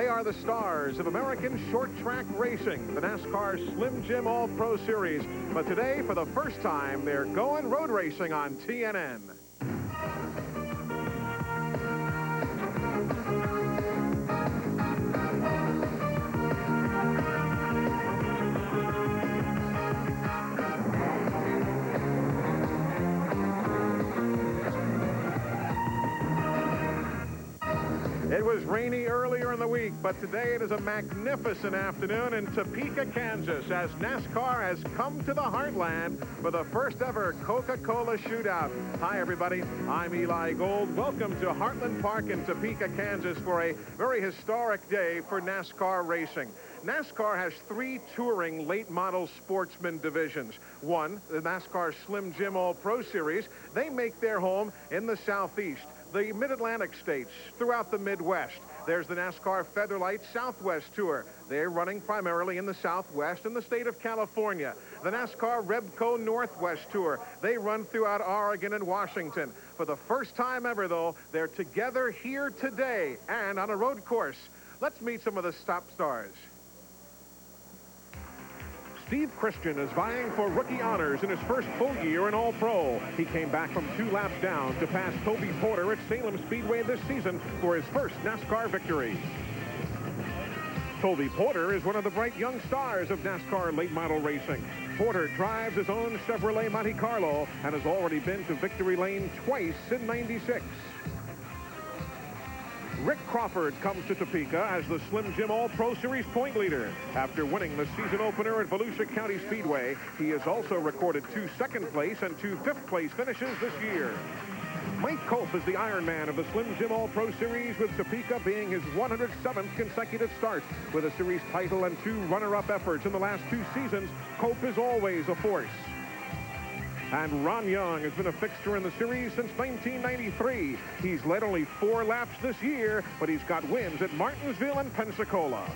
They are the stars of American short track racing, the NASCAR Slim Jim All-Pro Series. But today, for the first time, they're going road racing on TNN. It was rainy earlier in the week, but today it is a magnificent afternoon in Topeka, Kansas, as NASCAR has come to the Heartland for the first ever Coca-Cola Shootout. Hi, everybody. I'm Eli Gold. Welcome to Heartland Park in Topeka, Kansas for a very historic day for NASCAR racing. NASCAR has 3 touring late model sportsman divisions. One, the NASCAR Slim Jim All-Pro Series. They make their home in the Southeast, the Mid-Atlantic states, throughout the Midwest. There's the NASCAR Featherlight Southwest Tour. They're running primarily in the Southwest and the state of California. The NASCAR Rebco Northwest Tour. They run throughout Oregon and Washington. For the first time ever, though, they're together here today and on a road course. Let's meet some of the top stars. Steve Christian is vying for rookie honors in his first full year in All-Pro. He came back from 2 laps down to pass Toby Porter at Salem Speedway this season for his first NASCAR victory. Toby Porter is one of the bright young stars of NASCAR late model racing. Porter drives his own Chevrolet Monte Carlo and has already been to victory lane twice in '96. Rick Crawford comes to Topeka as the Slim Jim All-Pro Series point leader. After winning the season opener at Volusia County Speedway, he has also recorded 2 second-place and 2 fifth-place finishes this year. Mike Culp is the Ironman of the Slim Jim All-Pro Series, with Topeka being his 107th consecutive start. With a series title and 2 runner-up efforts in the last 2 seasons, Culp is always a force. And Ron Young has been a fixture in the series since 1993. He's led only 4 laps this year, but he's got wins at Martinsville and Pensacola.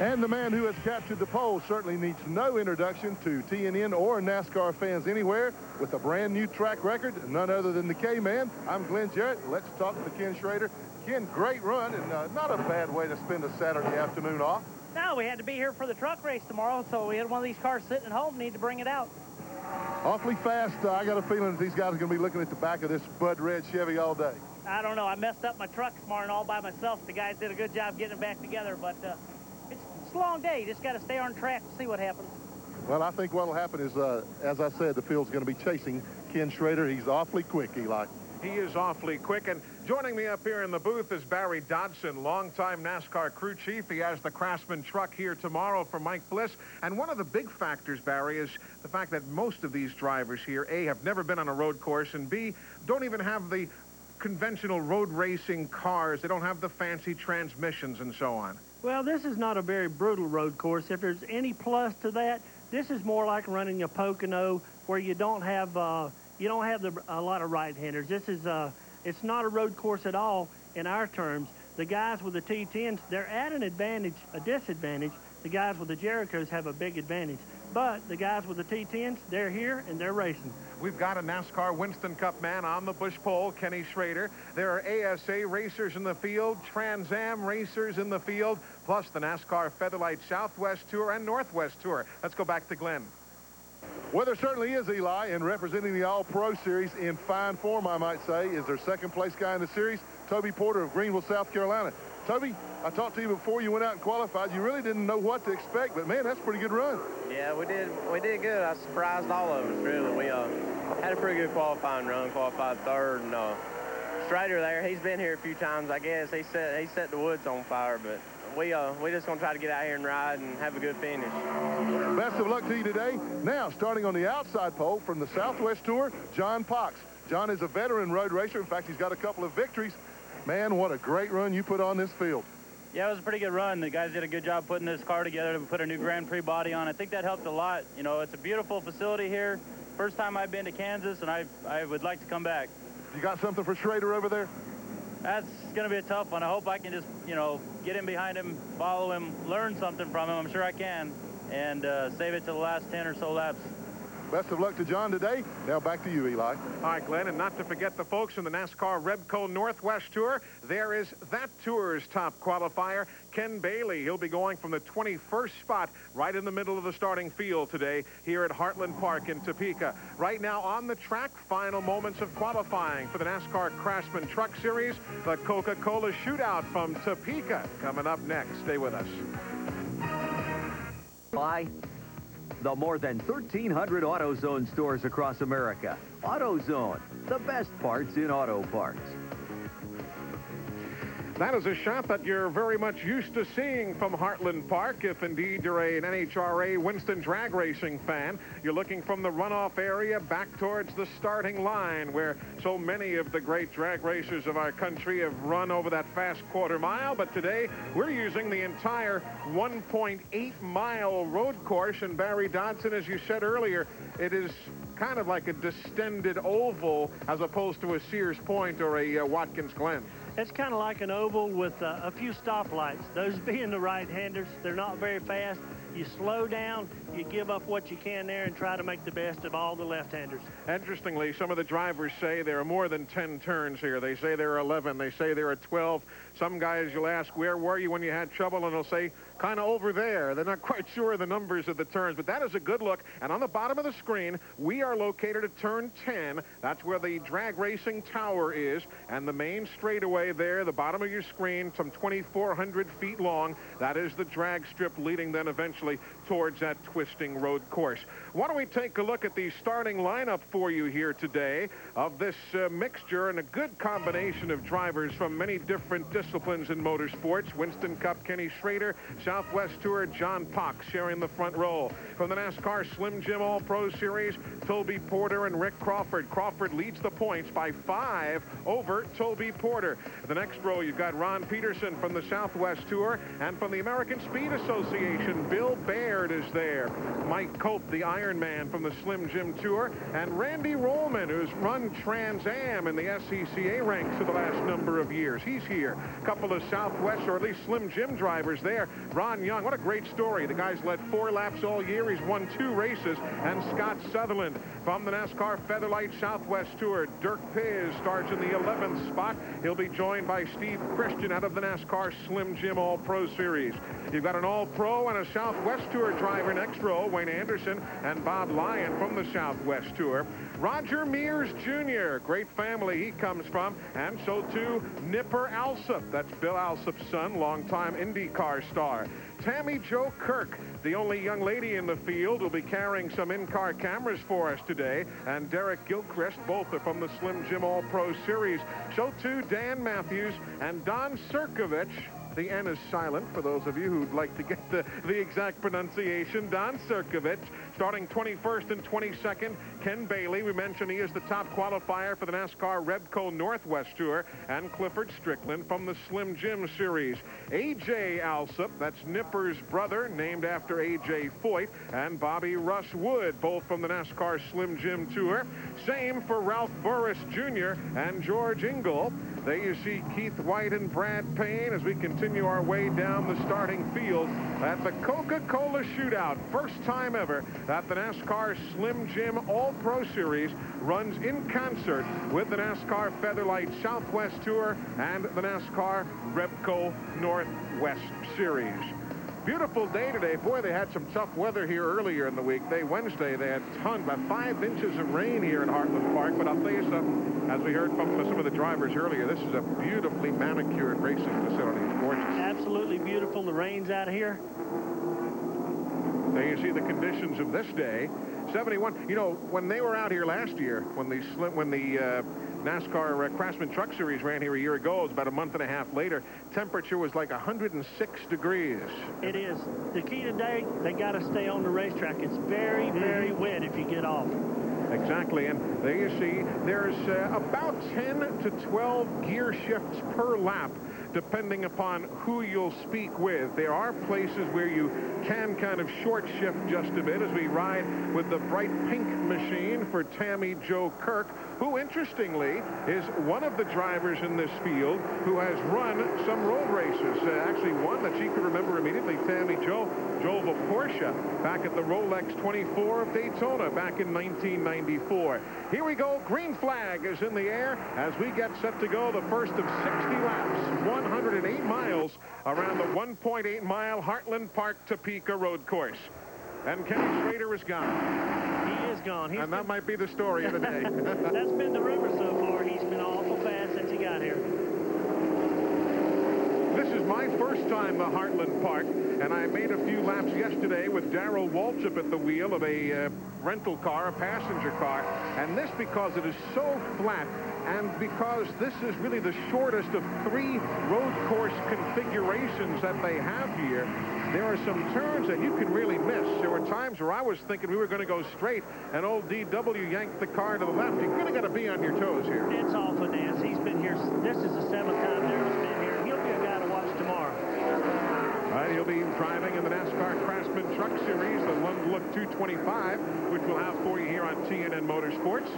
And the man who has captured the pole certainly needs no introduction to TNN or NASCAR fans anywhere, with a brand new track record, none other than the K-Man. I'm Glenn Jarrett. Let's talk to Ken Schrader. Ken, great run, and not a bad way to spend a Saturday afternoon off. No, we had to be here for the truck race tomorrow, so we had one of these cars sitting at home, need to bring it out. Awfully fast. I got a feeling that these guys are going to be looking at the back of this Bud Red Chevy all day. I don't know. I messed up my truck this morning all by myself. The guys did a good job getting it back together, but it's a long day. You just got to stay on track and see what happens. Well, I think what will happen is, as I said, the field's going to be chasing Ken Schrader. He's awfully quick, Eli. He is awfully quick. And joining me up here in the booth is Barry Dodson, longtime NASCAR crew chief. He has the Craftsman truck here tomorrow for Mike Bliss. And one of the big factors, Barry, is the fact that most of these drivers here, A, have never been on a road course, and B, don't even have the conventional road racing cars. They don't have the fancy transmissions and so on. Well, this is not a very brutal road course. If there's any plus to that, this is more like running a Pocono, where you don't have a lot of right-handers. This is it's not a road course at all in our terms. The guys with the T10s, they're at an advantage, a disadvantage. The guys with the Jerichos have a big advantage. But the guys with the T10s, they're here and they're racing. We've got a NASCAR Winston Cup man on the push pole, Kenny Schrader. There are ASA racers in the field, Trans Am racers in the field, plus the NASCAR Featherlight Southwest Tour and Northwest Tour. Let's go back to Glenn. Well, there certainly is, Eli, and representing the All-Pro Series in fine form, I might say, is their second-place guy in the series, Toby Porter of Greenville, South Carolina. Toby, I talked to you before you went out and qualified. You really didn't know what to expect, but, man, that's a pretty good run. Yeah, we did good. I surprised all of us, really. We had a pretty good qualifying run, qualified third, and Schrader there, he's been here a few times, I guess. He set the woods on fire, but we just going to try to get out here and ride and have a good finish. Best of luck to you today. Now, starting on the outside pole from the Southwest Tour, John Pox. John is a veteran road racer. In fact, he's got a couple of victories. Man, what a great run you put on this field. Yeah, it was a pretty good run. The guys did a good job putting this car together to put a new Grand Prix body on. I think that helped a lot. You know, it's a beautiful facility here. First time I've been to Kansas, and I would like to come back. You got something for Schrader over there? That's going to be a tough one. I hope I can just, get in behind him, follow him, learn something from him. I'm sure I can, and save it to the last 10 or so laps. Best of luck to John today. Now back to you, Eli. All right, Glenn, and not to forget the folks in the NASCAR Rebco Northwest Tour. There is that tour's top qualifier, Ken Bailey. He'll be going from the 21st spot right in the middle of the starting field today here at Heartland Park in Topeka. Right now on the track, final moments of qualifying for the NASCAR Craftsman Truck Series, the Coca-Cola Shootout from Topeka. Coming up next. Stay with us. By the more than 1,300 AutoZone stores across America. AutoZone, the best parts in auto parts. That is a shot that you're very much used to seeing from Heartland Park. If indeed you're an NHRA Winston drag racing fan, you're looking from the runoff area back towards the starting line where so many of the great drag racers of our country have run over that fast quarter mile. But today we're using the entire 1.8-mile road course. And Barry Dodson, as you said earlier, it is kind of like a distended oval as opposed to a Sears Point or a Watkins Glen. It's kind of like an oval with a few stoplights. Those being the right-handers, they're not very fast. You slow down, you give up what you can there and try to make the best of all the left-handers. Interestingly, some of the drivers say there are more than 10 turns here. They say there are 11. They say there are 12. Some guys you'll ask, where were you when you had trouble? And they'll say, kind of over there. They're not quite sure of the numbers of the turns, but that is a good look. And on the bottom of the screen, we are located at turn 10. That's where the drag racing tower is. And the main straightaway there, the bottom of your screen, some 2,400 feet long. That is the drag strip leading then eventually towards that twisting road course. Why don't we take a look at the starting lineup for you here today of this mixture and a good combination of drivers from many different disciplines in motorsports. Winston Cup, Kenny Schrader, Southwest Tour, John Pox sharing the front row. From the NASCAR Slim Jim All-Pro Series, Toby Porter and Rick Crawford. Crawford leads the points by 5 over Toby Porter. The next row, you've got Ron Peterson from the Southwest Tour, and from the American Speed Association, Bill Baird is there. Mike Cope, the Iron Man from the Slim Jim Tour, and Randy Rollman, who's run Trans Am in the SCCA ranks for the last number of years. He's here. A couple of Southwest, or at least Slim Jim drivers there. Ron Young, what a great story. The guy's led 4 laps all year. He's won 2 races. And Scott Sutherland from the NASCAR Featherlight Southwest Tour. Dirk Piz starts in the 11th spot. He'll be joined by Steve Christian out of the NASCAR Slim Jim All-Pro Series. You've got an All-Pro and a Southwest Tour driver next row, Wayne Anderson and Bob Lyon from the Southwest Tour. Roger Mears Jr., great family he comes from, and so too Nipper Alsop. That's Bill Alsop's son, longtime IndyCar star. Tammy Jo Kirk, the only young lady in the field, will be carrying some in-car cameras for us today. And Derek Gilchrist, both are from the Slim Jim All-Pro Series. So too Dan Matthews and Don Sirkovich. The N is silent for those of you who'd like to get the exact pronunciation. Don Sirkovich, starting 21st and 22nd. Ken Bailey, we mentioned he is the top qualifier for the NASCAR Rebco Northwest Tour. And Clifford Strickland from the Slim Jim Series. A.J. Alsop, that's Nipper's brother, named after A.J. Foyt. And Bobby Russ Wood, both from the NASCAR Slim Jim Tour. Same for Ralph Burris Jr. and George Engel. There you see Keith White and Brad Payne as we continue our way down the starting field at the Coca-Cola Shootout. First time ever that the NASCAR Slim Jim All-Pro Series runs in concert with the NASCAR Featherlight Southwest Tour and the NASCAR Rebco Northwest Series. Beautiful day today. Boy, they had some tough weather here earlier in the week. Wednesday, they had about 5 inches of rain here in Heartland Park. But I'll tell you something, as we heard from some of the drivers earlier, this is a beautifully manicured racing facility. It's gorgeous. Absolutely beautiful. The rain's out here. There you see the conditions of this day. 71. You know, when they were out here last year, when the NASCAR Craftsman Truck Series ran here a year ago, it was about a month and a half later, temperature was like 106 degrees. It is. The key today, they got to stay on the racetrack. It's very, very wet if you get off. Exactly, and there you see there's about 10 to 12 gear shifts per lap depending upon who you'll speak with. There are places where you can kind of short shift just a bit as we ride with the bright pink machine for Tammy Jo Kirk, who interestingly is one of the drivers in this field who has run some road races. Actually one that she could remember immediately. Tammy Jo drove a Porsche back at the Rolex 24 of Daytona back in 1994. Here we go. Green flag is in the air as we get set to go the first of 60 laps, 108 miles around the 1.8-mile Heartland Park Topeka road course. And Kenny Schrader is gone. He is gone. And that might be the story of the day. That's been the rumor so far. He's been awful fast since he got here. This is my first time at Heartland Park, and I made a few laps yesterday with Darrell Waltrip at the wheel of a rental car, a passenger car, and this because it is so flat and because this is really the shortest of 3 road course configurations that they have here. There are some turns that you can really miss. There were times where I was thinking we were going to go straight, and old DW yanked the car to the left. You're going to got to be on your toes here. It's awful, Nance. He's been here. This is the 7th time Darrell's been here. He'll be a guy to watch tomorrow. All right, he'll be driving in the NASCAR Craftsman Truck Series, the One Look 225, which we'll have for you here on TNN Motorsports.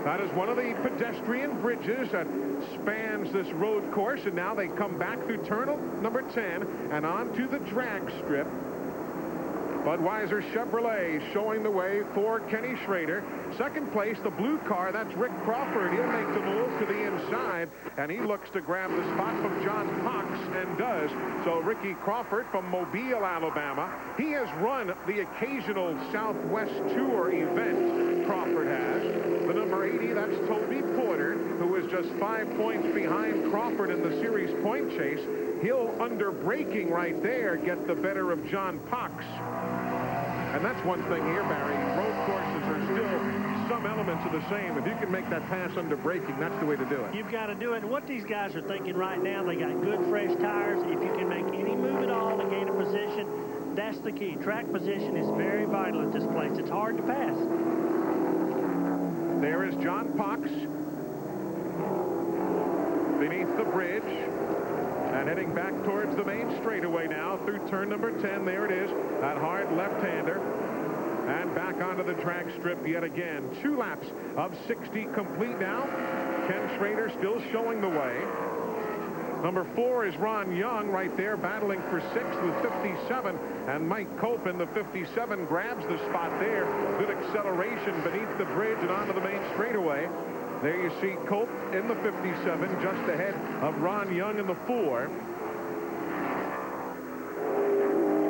That is one of the pedestrian bridges that spans this road course, and now they come back through turn number 10 and onto the drag strip. Budweiser Chevrolet showing the way for Kenny Schrader. Second place, the blue car, that's Rick Crawford. He'll make the move to the inside, and he looks to grab the spot from John Cox, and does. So Ricky Crawford from Mobile, Alabama. He has run the occasional Southwest Tour event, Crawford has. The number 80, that's Toby Porter, who is just 5 points behind Crawford in the series point chase. He'll, under braking right there, get the better of John Cox. And that's one thing here, Barry. Road courses are still some elements of the same. If you can make that pass under braking, that's the way to do it. You've got to do it. And what these guys are thinking right now, they got good, fresh tires. If you can make any move at all to gain a position, that's the key. Track position is very vital at this place. It's hard to pass. There is John Cox beneath the bridge. And heading back towards the main straightaway now through turn number 10. There it is, that hard left-hander. And back onto the drag strip yet again. 2 laps of 60 complete now. Ken Schrader still showing the way. Number 4 is Ron Young right there battling for 6th with 57. And Mike Cope in the 57 grabs the spot there. Good acceleration beneath the bridge and onto the main straightaway. There you see Cope in the 57, just ahead of Ron Young in the 4.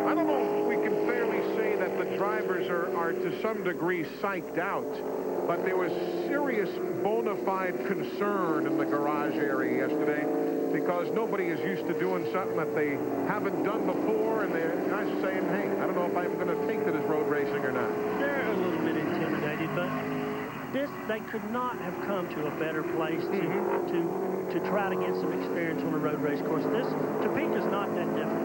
I don't know if we can fairly say that the drivers are to some degree psyched out, but there was serious bona fide concern in the garage area yesterday because nobody is used to doing something that they haven't done before, and they're guys saying, hey, I don't know if I'm going to take to this road racing or not. They're a little bit intimidated, but they could not have come to a better place to try to get some experience on a road race course. Topeka's not that difficult.